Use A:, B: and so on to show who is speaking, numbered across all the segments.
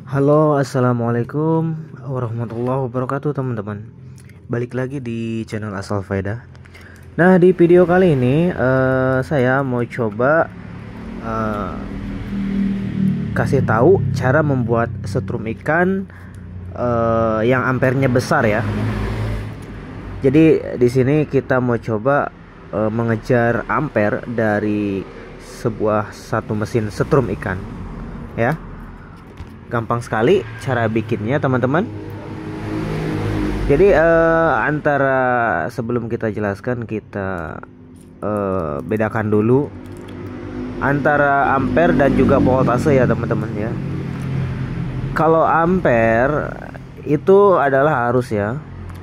A: Halo, assalamualaikum warahmatullahi wabarakatuh, teman-teman. Balik lagi di channel Asal Faedah. Nah, di video kali ini saya mau coba kasih tahu cara membuat setrum ikan yang ampernya besar ya. Jadi di sini kita mau coba mengejar ampere dari satu mesin setrum ikan ya. Gampang sekali cara bikinnya, teman-teman. Jadi antara sebelum kita jelaskan, kita bedakan dulu antara ampere dan juga voltase ya, teman-teman ya. Kalau ampere itu adalah arus ya.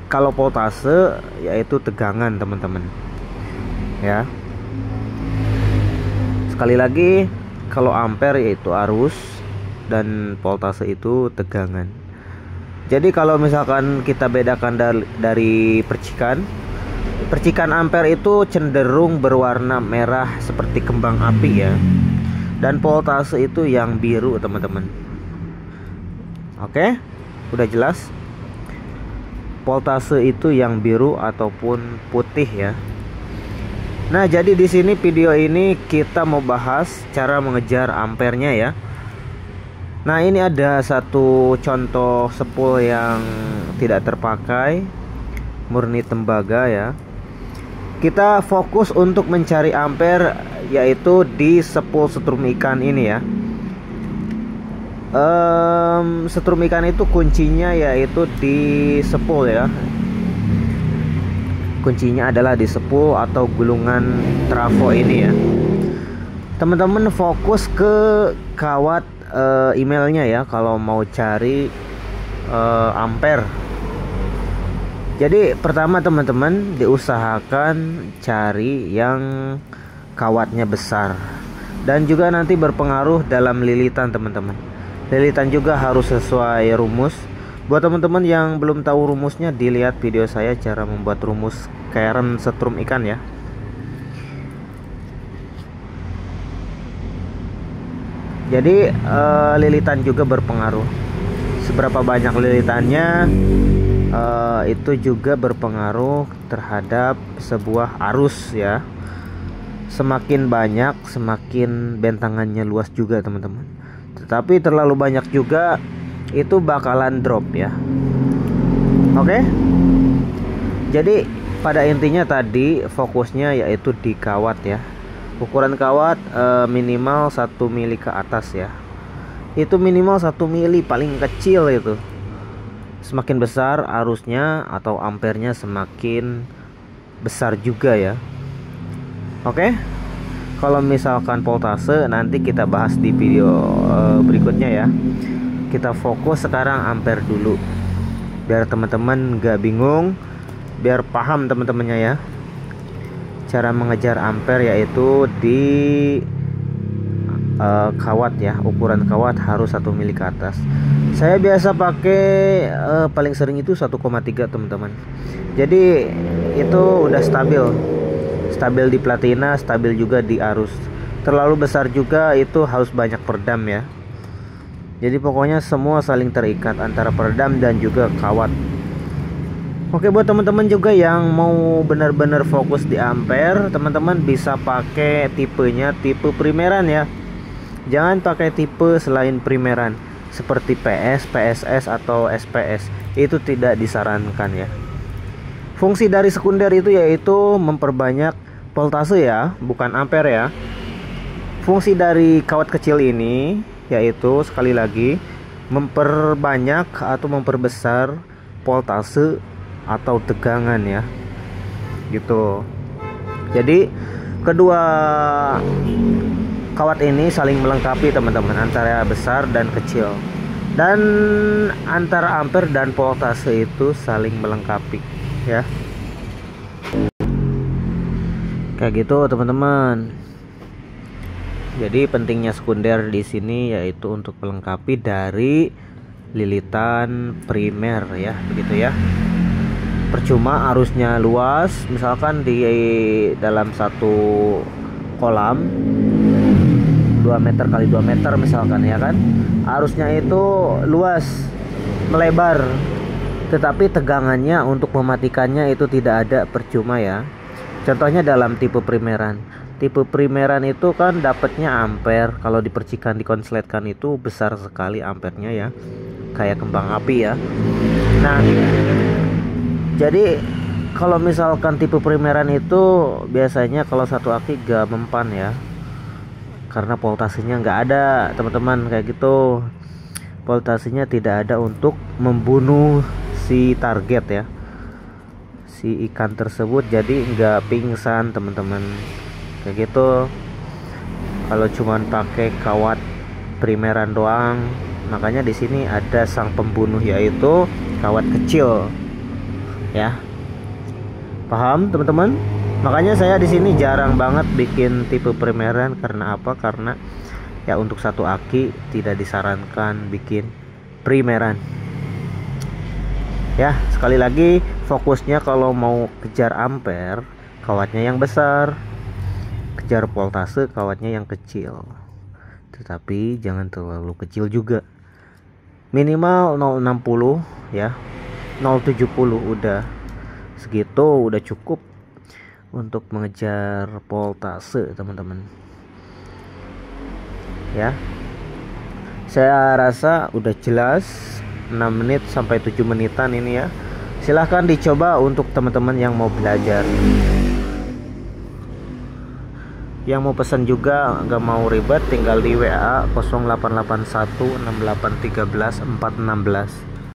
A: Kalau voltase yaitu tegangan, teman-teman. Ya. Sekali lagi, kalau ampere yaitu arus dan voltase itu tegangan. Jadi kalau misalkan kita bedakan dari percikan ampere itu cenderung berwarna merah seperti kembang api ya, dan voltase itu yang biru, teman-teman. Oke, udah jelas. Voltase itu yang biru ataupun putih ya. Nah, jadi di sini video ini kita mau bahas cara mengejar ampernya ya. Nah, ini ada satu contoh spool yang tidak terpakai, murni tembaga ya. Kita fokus untuk mencari ampere yaitu di spool setrum ikan ini ya. Setrum ikan itu kuncinya yaitu di spool ya. Kuncinya adalah di spool atau gulungan trafo ini ya. Teman-teman fokus ke kawat emailnya ya kalau mau cari ampere. Jadi pertama, teman-teman, diusahakan cari yang kawatnya besar, dan juga nanti berpengaruh dalam lilitan, teman-teman. Lilitan juga harus sesuai rumus. Buat teman-teman yang belum tahu rumusnya, dilihat video saya cara membuat rumus keren setrum ikan ya. Jadi lilitan juga berpengaruh. Seberapa banyak lilitannya itu juga berpengaruh terhadap sebuah arus ya. Semakin banyak, semakin bentangannya luas juga, teman-teman. Tetapi terlalu banyak juga itu bakalan drop ya. Oke. Jadi pada intinya tadi fokusnya yaitu di kawat ya. Ukuran kawat minimal 1 mili ke atas ya. Itu minimal 1 mili paling kecil itu. Semakin besar arusnya atau ampernya semakin besar juga ya. Oke. Kalau misalkan voltase nanti kita bahas di video berikutnya ya. Kita fokus sekarang ampere dulu, biar teman-teman gak bingung, biar paham teman-temannya ya. Cara mengejar ampere yaitu di kawat ya. Ukuran kawat harus 1 mili ke atas. Saya biasa pakai paling sering itu 1,3, teman-teman. Jadi itu udah stabil di platina, stabil juga di arus. Terlalu besar juga itu harus banyak peredam ya. Jadi pokoknya semua saling terikat antara peredam dan juga kawat. Oke, buat teman-teman juga yang mau benar-benar fokus di ampere, teman-teman bisa pakai tipenya tipe primeran ya. Jangan pakai tipe selain primeran seperti PS, PSS atau SPS. Itu tidak disarankan ya. Fungsi dari sekunder itu yaitu memperbanyak voltase ya, bukan ampere ya. Fungsi dari kawat kecil ini yaitu sekali lagi memperbanyak atau memperbesar voltase atau tegangan ya, gitu. Jadi kedua kawat ini saling melengkapi, teman-teman, antara besar dan kecil, dan antara ampere dan voltase itu saling melengkapi ya. Kayak gitu, teman-teman. Jadi pentingnya sekunder di sini yaitu untuk melengkapi dari lilitan primer ya, begitu ya. Percuma arusnya luas, misalkan di dalam satu kolam 2 meter kali 2 meter misalkan ya kan, arusnya itu luas melebar, tetapi tegangannya untuk mematikannya itu tidak ada, percuma ya. Contohnya dalam tipe primeran. Tipe primeran itu kan dapatnya ampere, kalau dipercikan dikonsletkan itu besar sekali ampernya ya, kayak kembang api ya. Nah, jadi kalau misalkan tipe primeran itu biasanya kalau satu aki gak mempan ya, karena voltasenya nggak ada teman-teman, kayak gitu. Voltasenya tidak ada untuk membunuh si target ya, si ikan tersebut, jadi nggak pingsan teman-teman, kayak gitu. Kalau cuman pakai kawat primeran doang, makanya di sini ada sang pembunuh yaitu kawat kecil ya. Paham teman-teman? Makanya saya di sini jarang banget bikin tipe primeran. Karena apa? Karena ya untuk satu aki tidak disarankan bikin primeran. Ya, sekali lagi fokusnya kalau mau kejar ampere, kawatnya yang besar. Kejar voltase, kawatnya yang kecil. Tetapi jangan terlalu kecil juga. Minimal 060 ya. 070 udah. Segitu udah cukup untuk mengejar voltase teman-teman ya. Saya rasa udah jelas, 6 menit sampai 7 menitan ini ya. Silahkan dicoba untuk teman-teman yang mau belajar, yang mau pesan juga nggak mau ribet, tinggal di WA 0881 6813 416.